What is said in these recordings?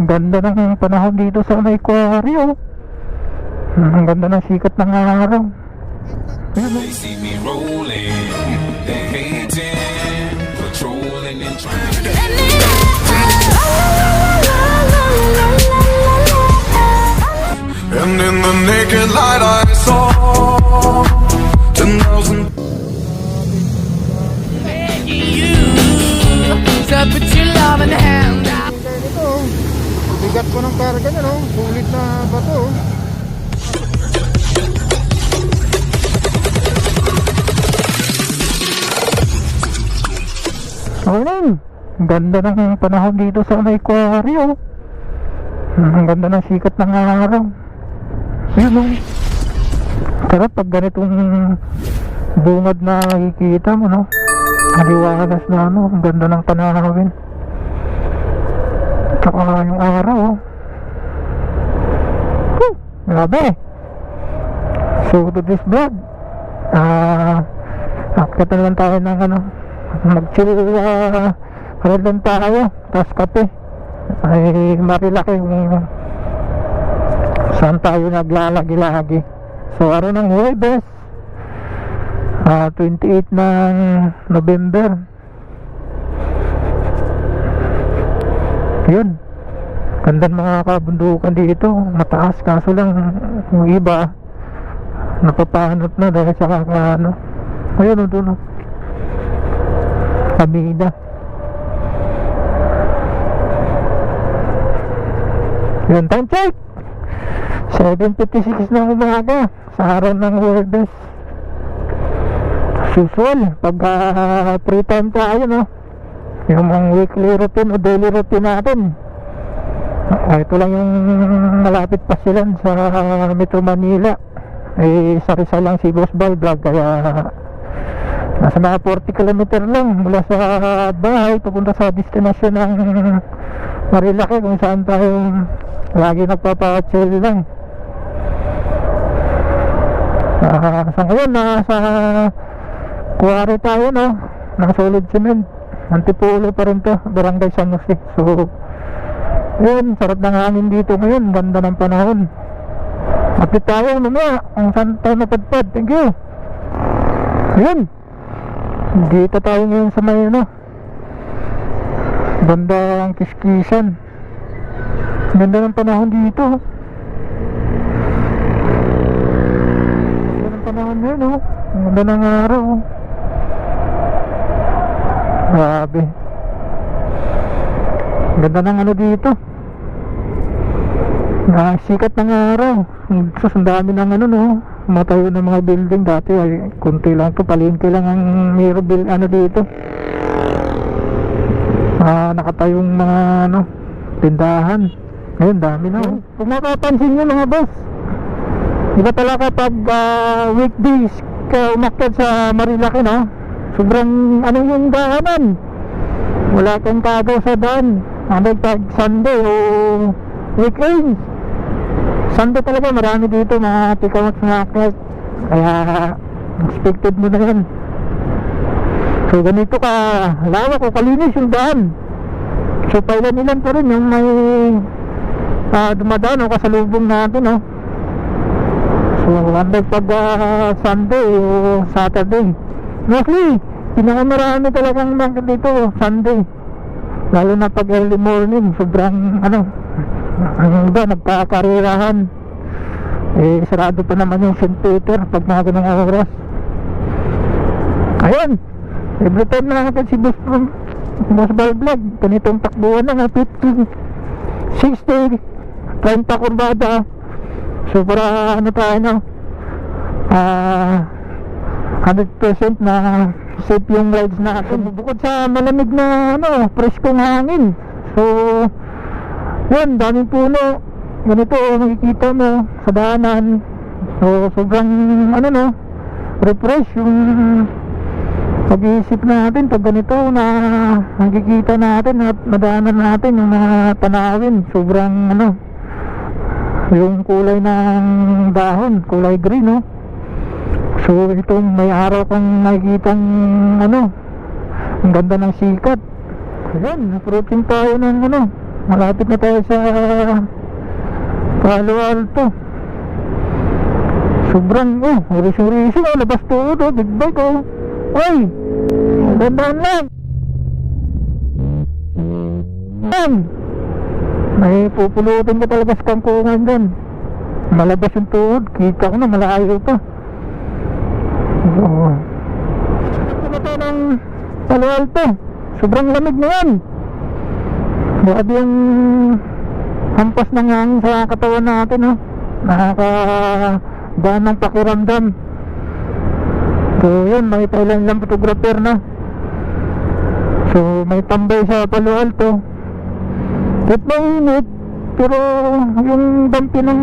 Ganda ng panahon dito sa may Quarry. Ang ganda ng sikat ng araw. They see me rolling, they hating, patrolling and trying to and in the naked light I saw 10,000. So put your love in the hand. Ito, bigat ko ng karga niya, no? Sulit na bato. Ayun, ganda ng panahon dito sa may Quarry. Ang ganda ng sikat ng araw. Ayun, sarap pag ganitong bungad na nakikita mo, no? Maliwalas na, ano, ang ganda ng tanawin. Tsaka yung araw. Grabe. So to this vlog, akit na lang tayo ng ano, mag-chill lang tayo, tapos kape ay marilaki kung saan tayo naglalagi-lagi. So araw ng Huwebes, 28 ng November. Yun, ganda mga kabundukan dito, mataas, kaso lang yung iba napapanot na dahil sa ano. Ayun, doon Kabida. Yun, time check 7:56 ng umaga sa araw ng Huwebes. Usual pag free time tayo, no, yung mga weekly routine o daily routine natin. Ito lang yung malapit pa sila sa Metro Manila, sa Rizal lang si Boss Bal Vlog, kaya nasa mga 40 km lang mula sa bahay papunta sa destinasyon ng Marilaki, kung saan tayo lagi nagpapachill lang. Sa ngayon nasa Quarry tayo, no, ng Solid Cement, Antipolo pa rin to, Barangay San Jose. So yun, sarap ng hangin dito ngayon, ganda ng panahon. Update tayo mamaya kung saan tayo napadpad. Thank you. Yun, dito tayo ngayon sa may ano, ganda ang Kiskisan. Ganda ng panahon dito. Ganda ng panahon ngayon, no? Ganda ng araw. Grabe, ganda ng ano dito, sikat ng araw. So, ang dami ng ano, no, matayo ng mga building. Dati ay kunti lang to, palengke lang ang mayroon ano dito. Nakatayong mga ano, tindahan. Ngayon dami na. Kung mapapansin nyo mga boss, iba talaga pag weekdays ka umakyat sa Marilaki, no? Sobrang ano yung daanan, wala kang kagaw sa daan. Ano pag Sunday o weekends, Sunday talaga marami dito mga tikawat mga akyat, kaya expected mo na yan. So ganito ka lawak o kalinis yung daan. So pailan-ilan pa rin yung may dumadaan o kasalubong natin, no? So ano pag Sunday o Saturday, mostly pinakamarami talagang mga dito Sunday, lalo na pag early morning. Sobrang ano, ang iba nagkakarirahan, sarado pa naman yung St. Peter pag mga ganang oras. Ayun, every time na natin si Boss Bal Vlog, ganitong takbuhan na 50, 60, 30 kurbada. So para ano tayo, no, 100% na safe yung rides natin. Bukod sa malamig na ano, preskong hangin, so yun, daming puno. Ganito makikita mo sa daanan. So sobrang ano, no, refresh yung pag-iisip natin pag ganito na nakikita natin at madaanan natin yung mga tanawin. Sobrang ano, yung kulay ng dahon, kulay green, no. So itong may araw kang nakikitang ano, ang ganda ng sikat. Ayan, approaching tayo ng ano, Malapit na tayo sa Palo Alto. Sobrang uris-uris labas to, big bike Ay, dandan lang. May pupulutin ko talaga sa kangkungan dyan. Malabas yung tuhod, kita ko na malayo pa. Ito na ng Palo Alto. Sobrang lamig na yan. Grabe yung hampas ng hangin sa katawan natin, nakakadaan ng pakiramdam. So yun, may Thailand lang photographer na. So may tambay sa Palo Alto. Kahit mainit, pero yung dampi ng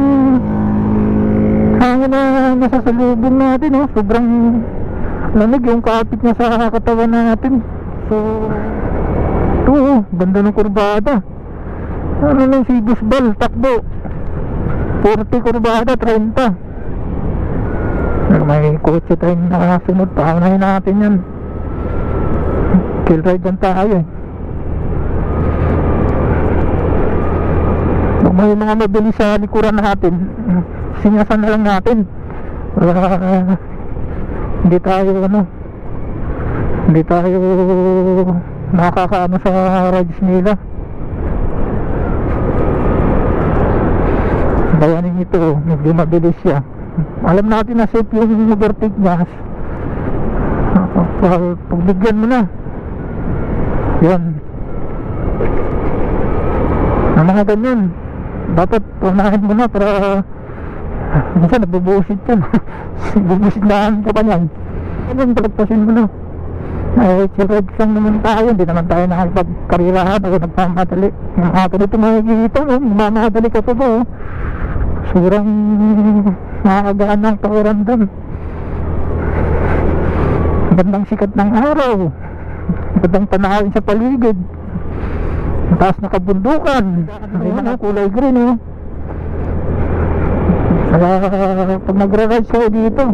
hangin na nasasalubong natin, sobrang lamig yung kapit niya sa katawan natin. So ito, ganda ng kurbada. Ano lang si Busbal, takbo 40 kurbada, 30. May kotse tayong nakasunod, paunahin natin yan. Kill ride yan tayo May mga mabilis sa likuran natin, sinyasan na lang natin para hindi tayo nakakaano sa rides nila. Bayanin ito, medyo mabilis siya. Alam natin na safe yung overtake niya. Pagbigyan mo na yan ang mga ganyan, dapat punahin mo na para minsan nabubusit yan. Bubusit na ka pa niyan. Ganyan, palagpasin mo na. Chill rides lang naman tayo, hindi naman tayo nakipagkarirahan o nagmamadali. Yung atin ito makikita, mamadali ka pa ba sobrang nakakagaan ng pakiramdam. Gandang sikat ng araw, gandang panahon sa paligid, taas na kabundukan, may mga kulay green pag nagra-rides kayo dito,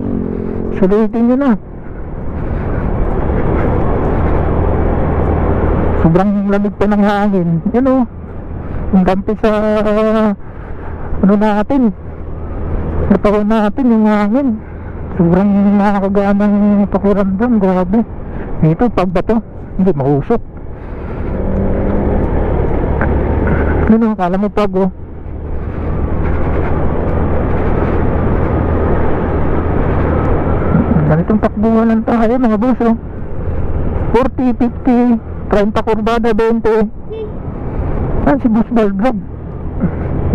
sulitin nyo na. Sobrang lamig pa ng hangin, yun yung dampi sa natin, sa taon natin, yung hangin sobrang nakakagaan ng pakiramdam. Grabe, ito pag bato hindi mahusok. Kala mo pag ganitong takbuhan lang tayo mga boss 40, 50, 30 kurbada, 20. Si Boss Baldrag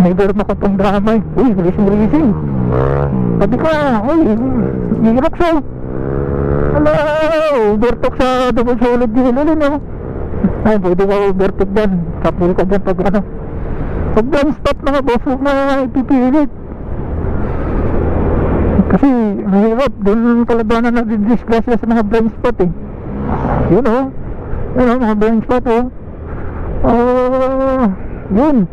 may verma ka pang drama racing sabi ka, hirap siya. Hello, overtook sa double solid yun ay, pwede ka overtook dyan, kapul ka dyan pag blind spot mga boss, huwag na ipipilit kasi mahirap doon kalabanan na disgrasya sa mga blind spot yun mga blind spot yun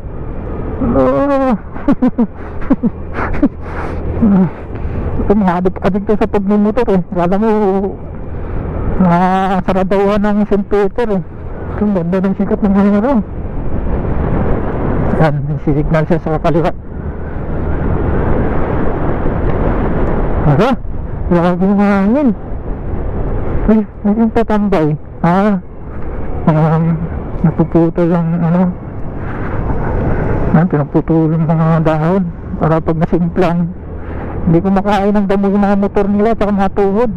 ito mga adik to sa pagmumotor kala mo saradawan ng St. Peter ito ganda ng sikat ng araw. Yan, sisignal siya sa kaliwa. Grabe yung hangin. May yung tatambay napuputol lang pinaputol yung mga dahon para pag nasimplang hindi ko makain ng damo yung mga motor nila at mga tuhod.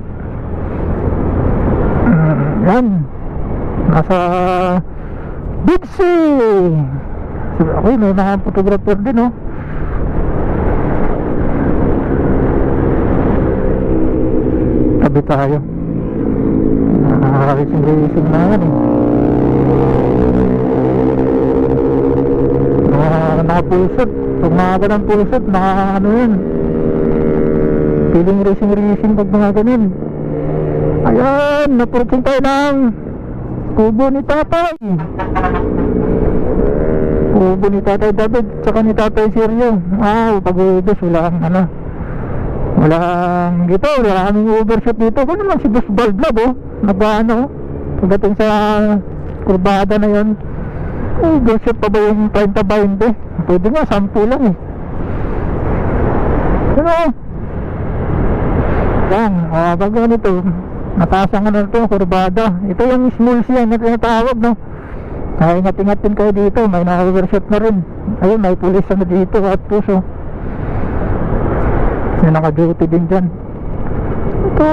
Yan, nasa Big C. Okay, may mga photographer din tabi tayo, racing na yan nakapulsot. Pag mga ganang pulsot, yan feeling racing pag mga ganin. Ayan, napurking tayo ng kubo ni Tatay David tsaka ni Tatay Sergio. Pag-ubos walang dito, wala kaming overshoot dito. Kung naman si Boss Baldrag pagdating sa kurbada na yun Overshoot pa ba yung 30-20? Pwede nga, 10 lang eh. Ano? Yan, pag ganito, natasan ka na ito, kurbada. Ito yung small siya na tinatawag, no? Ingat-ingat din kayo dito, may na-overshoot na rin. Ayun, may pulis na dito at puso. May naka-duty din dyan. Ito,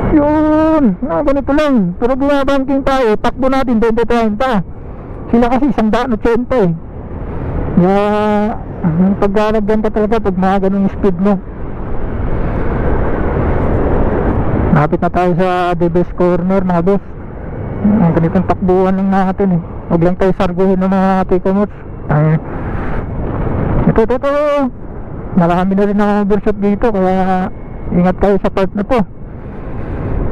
yun, ganito lang. Pero bumabanking tayo, takbo natin 20-30. Sila kasi 180 eh. Kaya paggalagyan ka talaga pag mga ganung speed mo. Napit na tayo sa the best corner, mga boss. Ang ganitong takbuhan lang natin eh. Huwag lang tayo sarguhin ng mga tikomots. Ito marami na rin ang overshot dito, kaya ingat kayo sa part na to.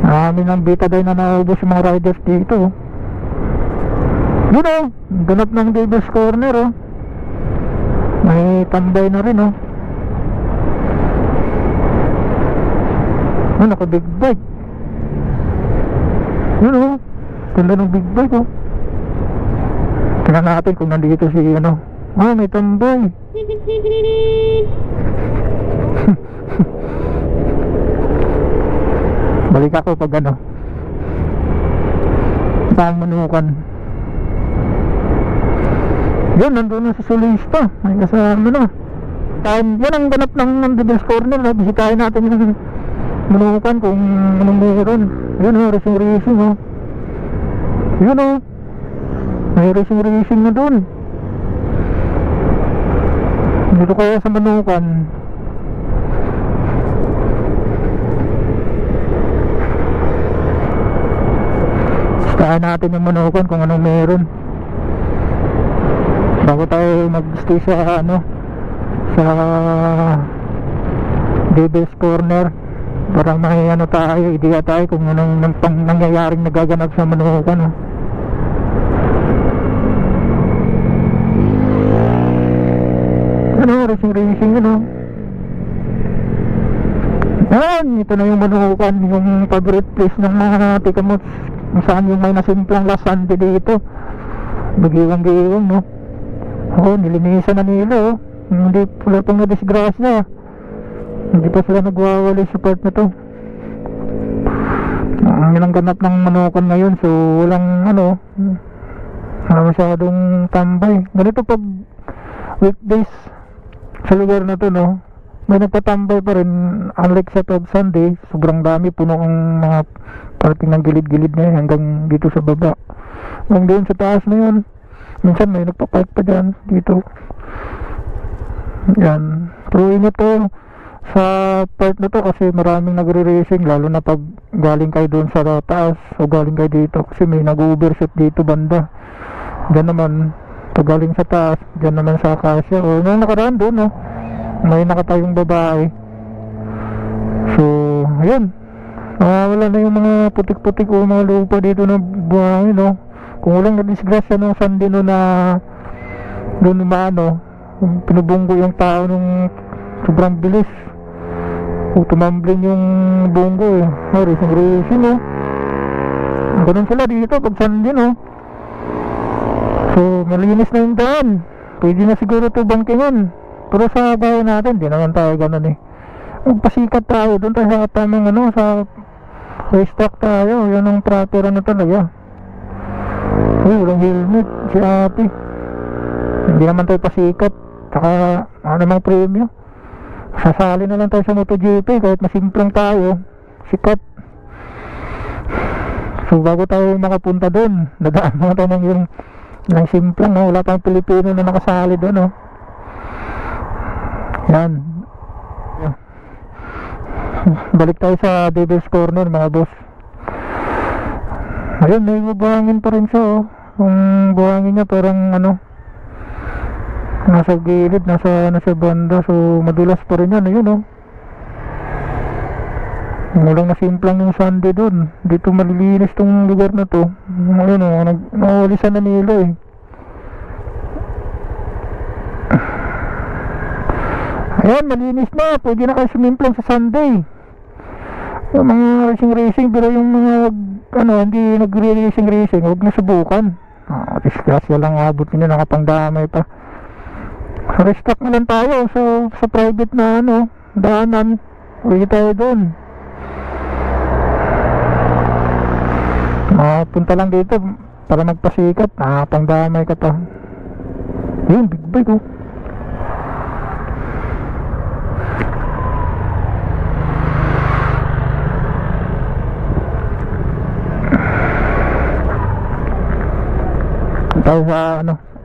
Marami ng betadine na naubos yung mga riders dito. Yun o, ganap ng Davis Corner o. May tambay na rin o. Naka big bike. Yun o, ganda ng big bike o. Tingnan natin kung nandito si ano. May tambay. Balik ako pag ano, saan manukan. Yun, nandun na sa solista. May kasama na. Yan ang ganap ng Devil's Corner. Bisitahin natin yung manukan kung anong meron. Yun o, racing o. Yun o, may racing na dun. Dito kaya sa manukan. Saan natin yung manukan kung anong meron bago tayo mag-stay sa ano, sa Devil's Corner, para may ano tayo, idea tayo kung anong nangyayaring nagaganap sa manukan. Ano, racing ano. Yan, ito na yung manukan, yung favorite place ng mga tikamots, kung saan yung may nasimplang last Sunday dito. Magiwang-giwang no. Nilinisan na nila oh. Hindi pala itong na-disgrasya. Hindi pa sila nagwawali sa part na to. Yun ang ganap ng manukan ngayon. So walang ano, wala masyadong tambay. Ganito pag weekdays sa lugar na to no, may nagtatambay pa rin. Unlike sa pag Sunday, sobrang dami, puno ang mga parking ng gilid-gilid na yun hanggang dito sa baba. Hanggang doon sa taas na yun. Minsan may nagpapark pa dyan dito. Yan. Pero ingat to sa part na to kasi maraming nagre-racing, lalo na pag galing kayo doon sa taas o galing kayo dito, kasi may nag-overshoot dito banda. Diyan naman pag galing sa taas, diyan naman sa Acacia o nung nakaraan doon no, may nakatayong babae. So ayun, wala na yung mga putik-putik o mga lupa dito na buhangin no. Kung walang na-disgrasya ng Sunday no na doon maano, pinubunggo yung tao nung sobrang bilis o tumambling yung bunggo eh. Racing oh. Ganun sila dito pag Sunday no. So malinis na yung daan, pwede na siguro ito bangkingan. Pero sa bahay natin di naman tayo ganun eh. Magpasikat tayo doon tayo sa tamang ano, sa racetrack tayo. Yan ang proper ano talaga. Walang helmet si ate. Hindi naman tayo pasikat. Saka ano namang premyo, sasali na lang tayo sa MotoGP kahit masimpleng tayo. Sikat. So bago tayo makapunta doon, nadaan mga tayo ng yung simpleng no? Wala pang Pilipino na nakasali doon no? Yan. Balik tayo sa Devil's Corner mga boss. Ayun, may buhangin pa rin siya oh. Yung buhangin niya parang ano, nasa gilid, nasa banda. So madulas pa rin yan. Ayun oh. Walang nasimplang yung Sunday doon. Dito malilinis tong lugar na to. Ayun oh, naulisan na nila eh. Ayan, malinis na. Pwede na kayo sumimplang sa Sunday. Yung mga racing pero yung mga hindi nag-racing, huwag na subukan. Disgrasya lang abot nyo, nakapangdamay pa. Restock na lang tayo sa private na daanan. Uwi tayo doon. Punta lang dito para magpasikat. Nakapangdamay ka pa. Yun, big bike oh.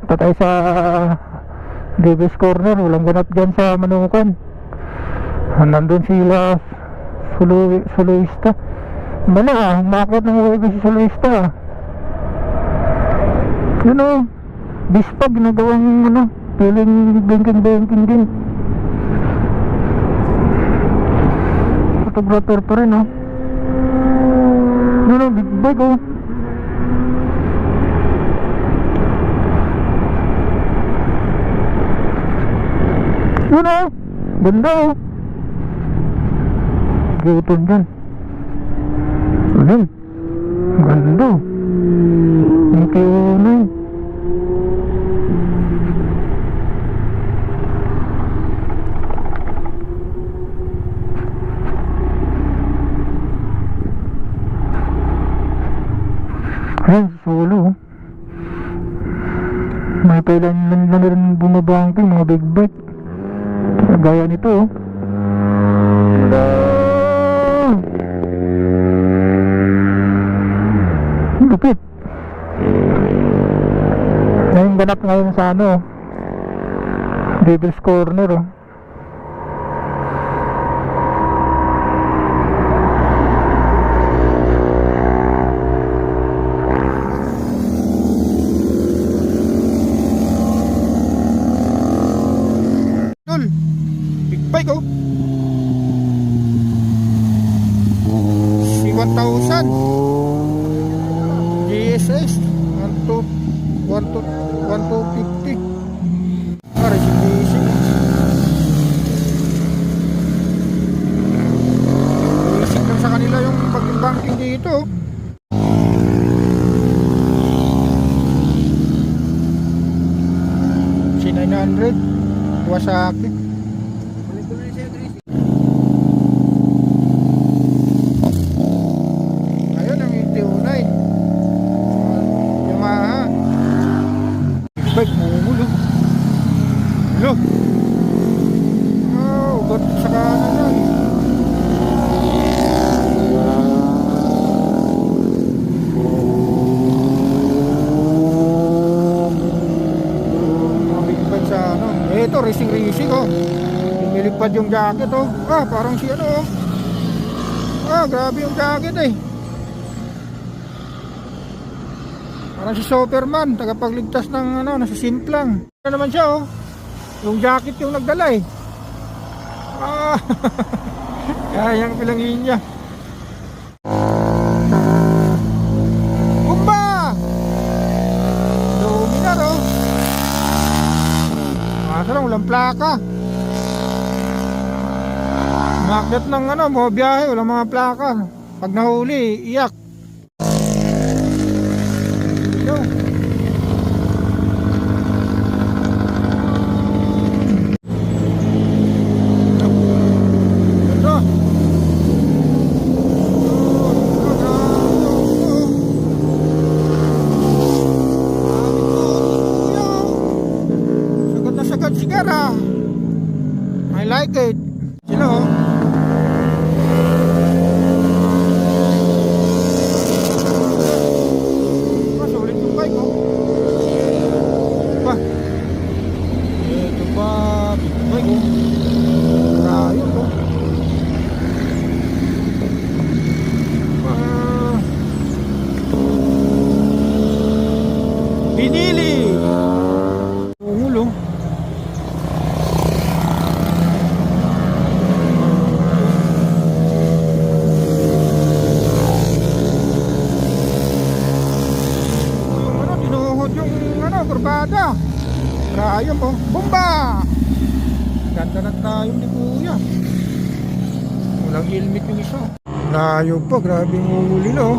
Punta tayo sa Davis Corner. Walang ganap dyan sa Manukan. Nandun sila Soloista. Umakot ng uwi si Soloista. Yun o, bispag ginagawang feeling banking din. Photographer pa rin o. Yun o, big bike o. Yun o, ganda o. Gutol dyan. Ayun, ganda. Ang kiunay. Ayun, solo. May pailan na rin bumabangking mga big bike. Gaya nito. Lupit. Ngayon ganap ngayon sa Devil's Corner oh. Big bike oh. C1000 GSS 1250. Racing. Basic lang sa kanila yung pag-banking dito. C900 Kawasaki. Ayun ang itiunay. Yamaha. Bike mumulo. Hello. Ugat sa kanan yan. Big bike sa ito racing oh. Lumilipad yung jacket oh. Parang si oh. Grabe yung jacket eh. Parang si Superman, tagapagligtas ng nasa simplang. Ano naman siya oh. Yung jacket yung nagdala eh. Kayang pilangin niya. Bumba! Dominar oh. Lang walang plaka. Magnet ng mga biyahe, walang mga plaka. Pag nahuli, iyak. Yo. Ito. Sagat na sagat sigara. I like it. Sino oh? Pinili umulo. Tinuhod yung kurbada. Rayo mo, bomba. Ganda na tayo ni kuya. Walang helmet yung isa. Layo pa, grabe ng huli no.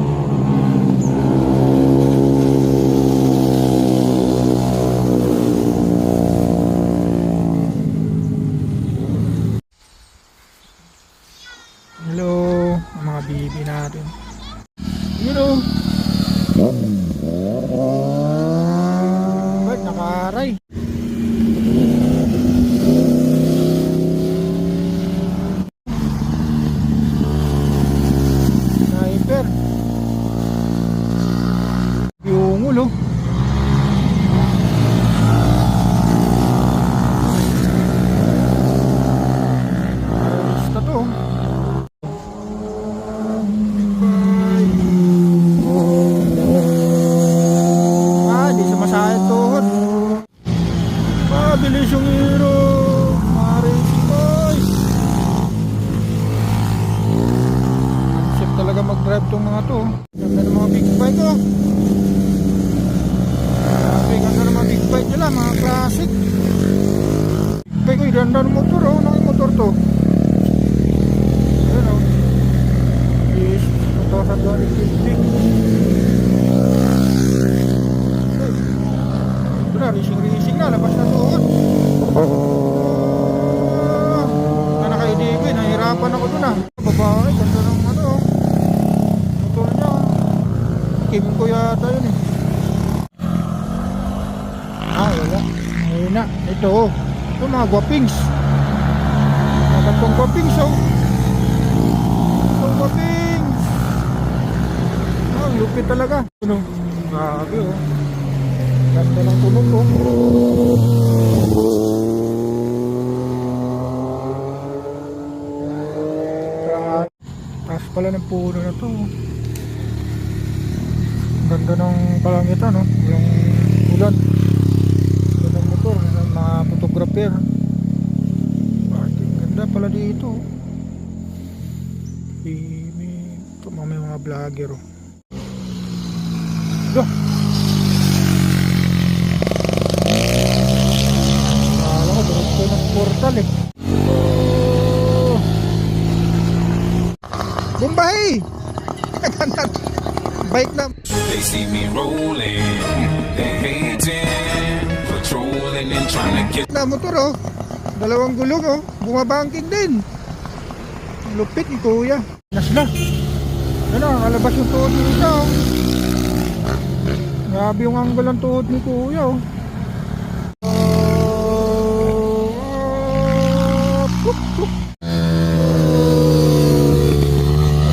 Ganda ng motor oh. Anong motor to? Ayan oh. Is 2050. Ito na, racing na. Labas na tuhod. Na naka-EDB. Nahirapan ako dun ah. Babae, ganda ng ano oh. Motor niya. Kim ko yata yun eh. Wala. Ayun na. Ito oh. Ito mga guwapings. Mga gantong guwapings oh. Gantong guwapings. Lupit talaga. Ano? Grabe oh. Ganda ng tunog oh. Taas pala ng puno na to. Ganda ng kalangitan no. Yung ulan. Ganda ng motor ng mga photographer. Ganda pala dito. Ito may mga vlogger oh. Ito. Akala ko diretso ng portal eh. Bumbahi! Bike na. They see me rolling, they hating, patrolling and trying to get. Na motor oh. Dalawang gulong oh. Bumabangking din. Lupit ni kuya. Nasla. Ano, alabas yung tuhod ni isa oh. Grabe yung angle ng tuhod ni kuya oh.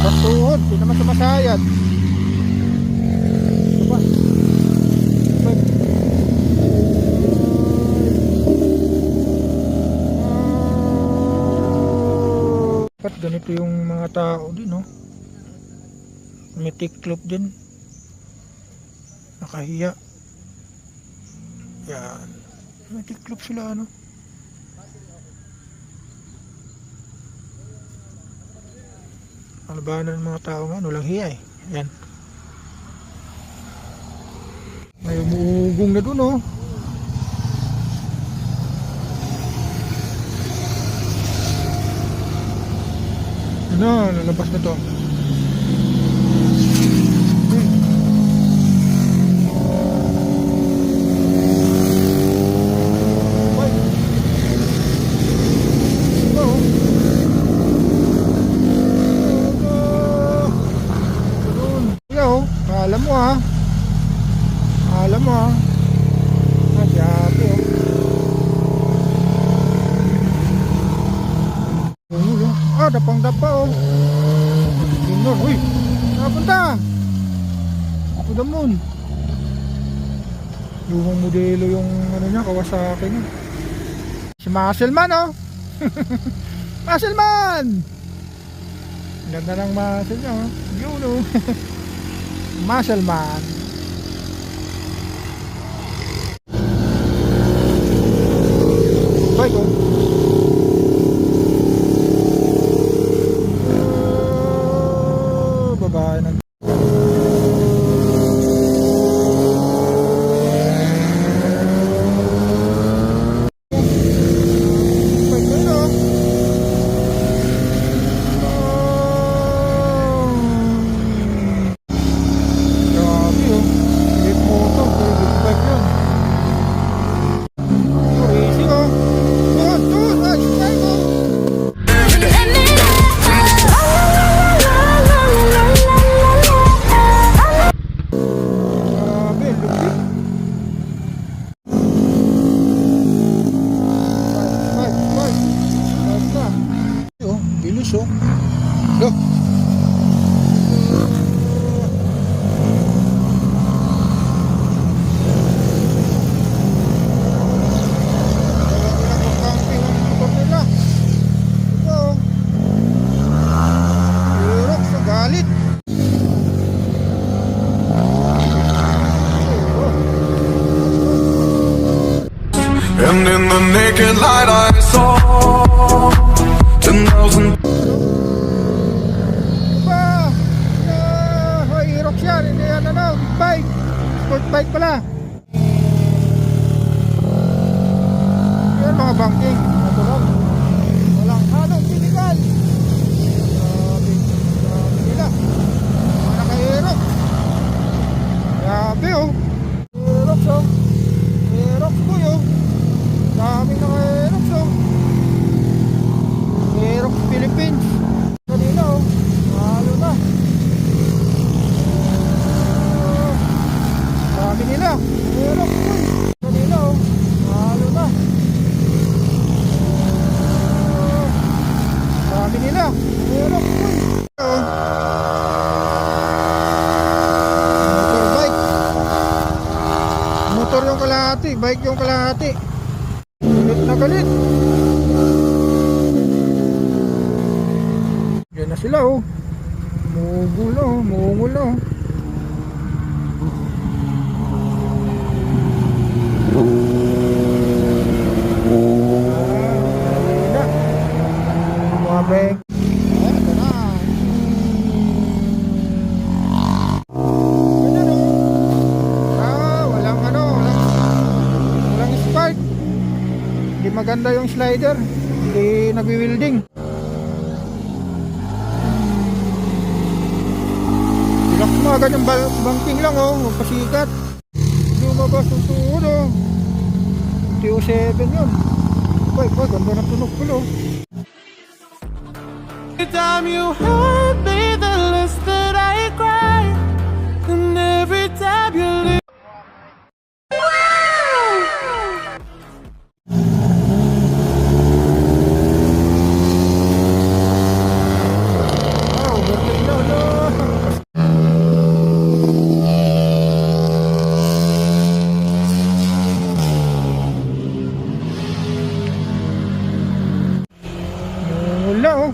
Alabas tuhod. Hindi naman sumasayad. Ito ba? Dapat ganito yung mga tao din no. May tiklop din. Nakahiya. Yan. May tiklop sila ano. Ano ba ng mga tao nga? Walang hiya eh. Yan. May umuugong na dun oh. Ano, lalabas na to. Alam mo ha. Alam mo ha. Grabe oh. Dapang-dapa oh. Tingnan, uy. Napunta. To the moon. Lumang modelo yung ano niya, Kawasaki niya. Si Muscleman oh. Muscleman. Ganda ng muscle niya oh. Yun oh. Muscleman. Bike oh. Babae ng bilis oh. Loh. And in the naked light I saw 10,000. Hoy, Aerox yan. Hindi yan ano, bike. Sport bike pala. Yan mga banking. Natural. Grabe oh. Aerox oh. Aerox boy oh. Dami ng Aerox oh. Aerox Philippines. Kanina oh. Mahalo na. Dami nila. Aerox boy. Kanina oh. Mahalo na. Dami nila. Aerox boy. Motorbike. Motor yung kalahati, bike yung kalahati. Galit na galit. Yan na sila oh. Mungul oh, mungul oh. Mga bike. Ito na. Ganyan oh. Walang ano, walang spark. Hindi maganda yung slider. Hindi nagwi-welding. Relax mga ganyang banking lang oh. Magpasikat. Lumabas yung tuhod oh. TO7 yun. Boy, ganda ng tunog ko oh. Every time you hurt me, the less that I cry. And every time you leave. Oh, perfect na no. Wala oh.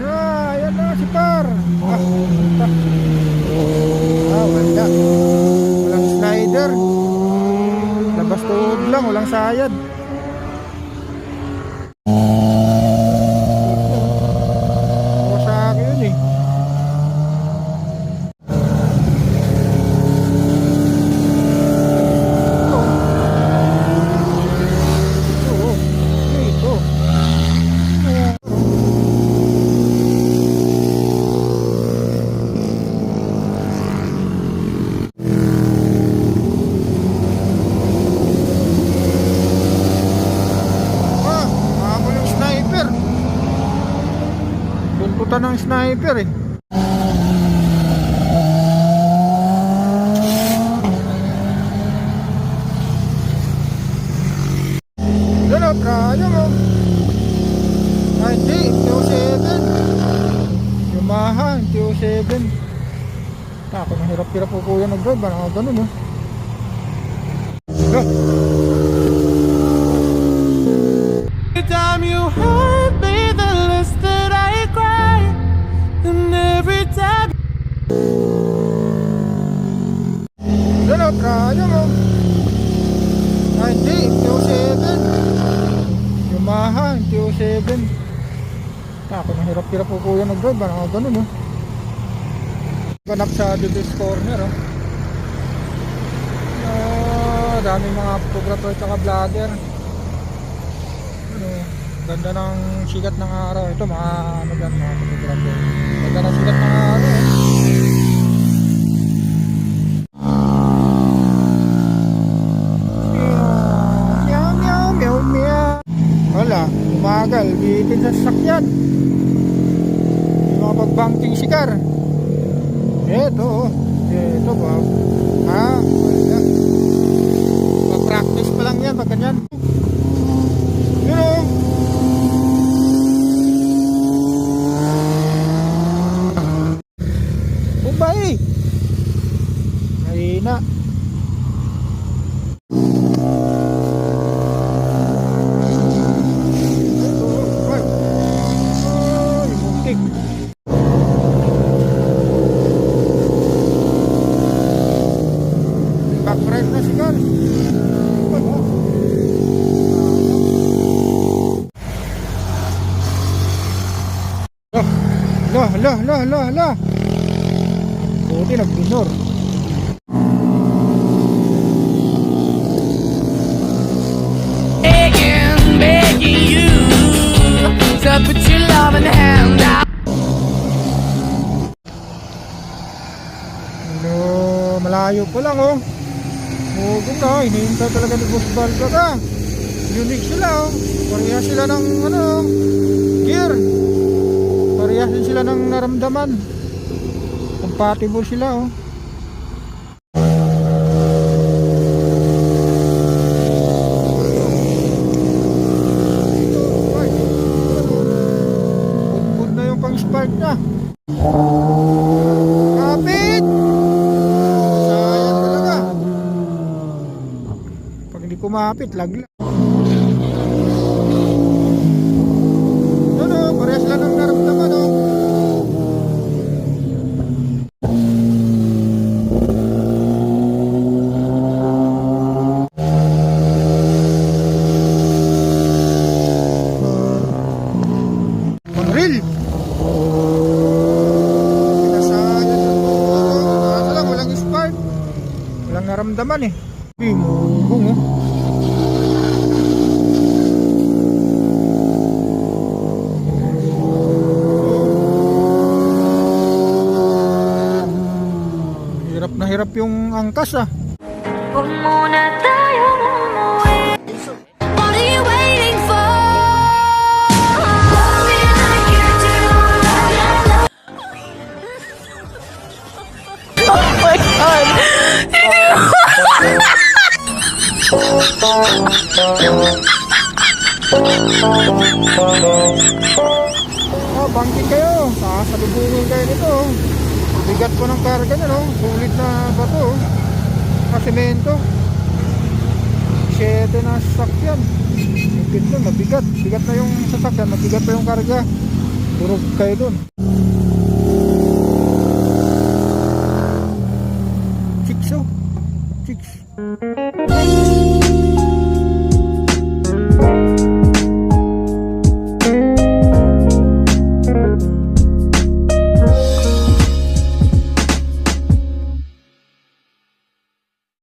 Ayan na si Par. Puta. Wala. Walang slider. Labas tuhod lang, walang sayad. Kawasaki yun eh. Ito. Habol yung sniper. Buntutan ng sniper eh. Yan o, traya mo. Ah, hindi, TO7. Yamaha, TO7. Ako, nahirap-hirap po kuya nag-drive. Parang ganun oh. Every time you hurt me, the less that I cry. And every time. Yan o, traya mo. Ah, hindi, TO7. Yamaha, TO7. Ako, nahirap-hirap po kuya nag-drive. Parang ganun oh. Ganap sa Dudus Corner oh. Dami mga photographer at vlogger. Ganda ng sikat ng araw. Ito mga ano yan, mga photographer. Ganda ng sikat ng araw eh. Meow, meow, meow, meow. Wala, umagal, bitin sa sasakyan. Yung mga pagbangking sikar. Ito ba? Wala. Practice pa lang yan, pag ganyan. Yun o. Bumbay. Mahina. Ito. Ay, muntik. Back-right na sigal. La. Buti nag-minor. Begging you to put your love in the hand out. Malayo layo pa lang oh. Mugong na, hinihintay talaga ni Boss Balgata. Unique sila oh. Parehas sila ng ano, gear. Parehas din sila ng naramdaman. Compatible sila oh. Bud na yung pang spark na. Kapit! Sayang talaga. Pag hindi kumapit, laglag. Ano, parehas lang ang naramdaman oh. Mangril! Pinasayan yung ano lang, walang spark. Walang naramdaman eh. Bung oh. Hirap na hirap yung angkas ah. Huwag muna tayong umuwi. What are you waiting for? Love me like you do. Oh my God! Bangking kayo. Sasalubungin kayo nito. Bigat po ng karga nyo, no? Sulit na bato. Kasimento. 7 na sasakyan. Higit nun, mabigat. Bigat na yung sasakyan, mabigat pa yung karga. Durog kayo dun. Chicks, oh. Chicks.